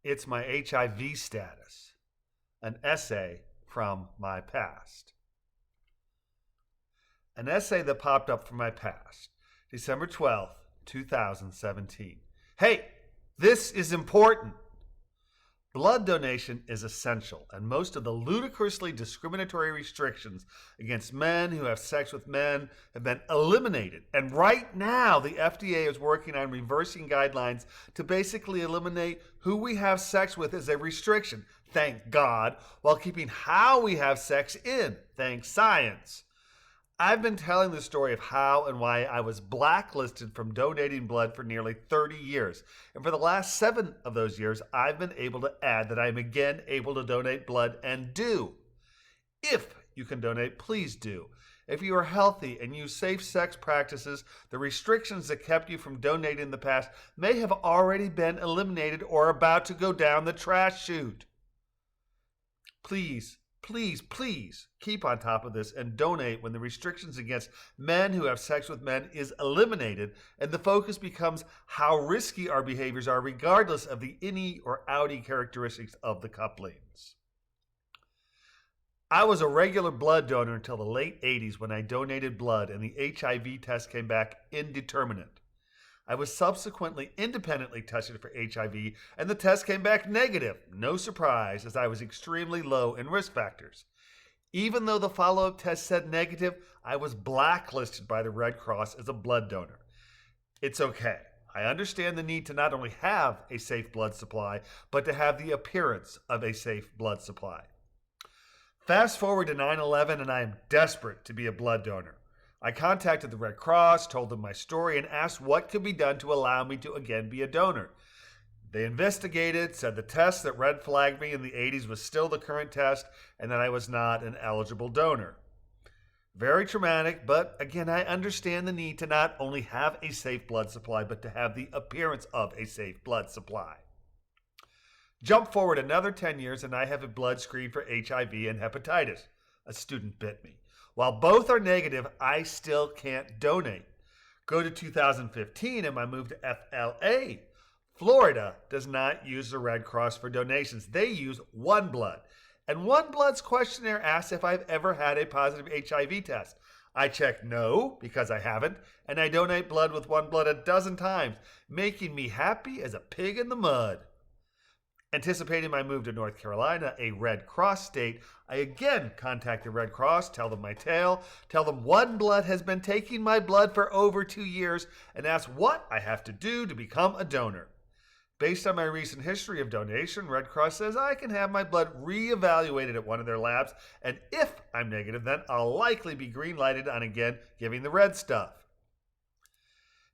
It's my HIV status. An essay from my past. An essay that popped up from my past. December 12th, 2017. Hey, this is important. Blood donation is essential, and most of the ludicrously discriminatory restrictions against men who have sex with men have been eliminated. And right now, the FDA is working on reversing guidelines to basically eliminate who we have sex with as a restriction, thank God, while keeping how we have sex in, thank science. I've been telling the story of how and why I was blacklisted from donating blood for nearly 30 years. And for the last 7 of those years, I've been able to add that I am again able to donate blood and do. If you can donate, please do. If you are healthy and use safe sex practices, the restrictions that kept you from donating in the past may have already been eliminated or about to go down the trash chute. Please keep on top of this and donate when the restrictions against men who have sex with men is eliminated and the focus becomes how risky our behaviors are regardless of the innie or outie characteristics of the couplings. I was a regular blood donor until the late 80s when I donated blood and the HIV test came back indeterminate. I was subsequently independently tested for HIV, and the test came back negative. No surprise, as I was extremely low in risk factors. Even though the follow-up test said negative, I was blacklisted by the Red Cross as a blood donor. It's okay. I understand the need to not only have a safe blood supply, but to have the appearance of a safe blood supply. Fast forward to 9/11, and I am desperate to be a blood donor. I contacted the Red Cross, told them my story, and asked what could be done to allow me to again be a donor. They investigated, said the test that red flagged me in the 80s was still the current test, and that I was not an eligible donor. Very traumatic, but again, I understand the need to not only have a safe blood supply, but to have the appearance of a safe blood supply. Jump forward another 10 years, and I have a blood screen for HIV and hepatitis. A student bit me. While both are negative, I still can't donate. Go to 2015 and my move to FLA. Florida does not use the Red Cross for donations. They use One Blood. And One Blood's questionnaire asks if I've ever had a positive HIV test. I check no, because I haven't, and I donate blood with One Blood a dozen times, making me happy as a pig in the mud. Anticipating my move to North Carolina, a Red Cross state, I again contact the Red Cross, tell them my tale, tell them One Blood has been taking my blood for over 2 years, and ask what I have to do to become a donor. Based on my recent history of donation, Red Cross says I can have my blood reevaluated at one of their labs, and if I'm negative, then I'll likely be green-lighted on again giving the red stuff.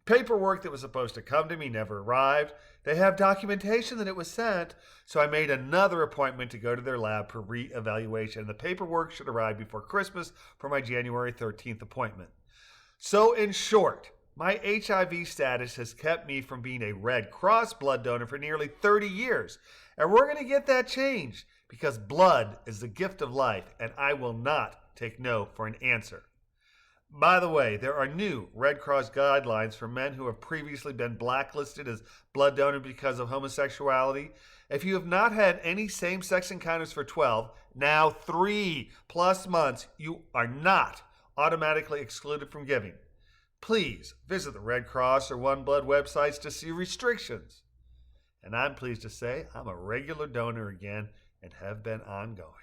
Paperwork that was supposed to come to me never arrived. They have documentation that it was sent, so I made another appointment to go to their lab for re-evaluation. The paperwork should arrive before Christmas for my January 13th appointment. So in short, my HIV status has kept me from being a Red Cross blood donor for nearly 30 years. And we're going to get that changed because blood is the gift of life, and I will not take no for an answer. By the way, there are new Red Cross guidelines for men who have previously been blacklisted as blood donors because of homosexuality. If you have not had any same-sex encounters for 12, now 3+ months, you are not automatically excluded from giving. Please visit the Red Cross or One Blood websites to see restrictions. And I'm pleased to say I'm a regular donor again and have been ongoing.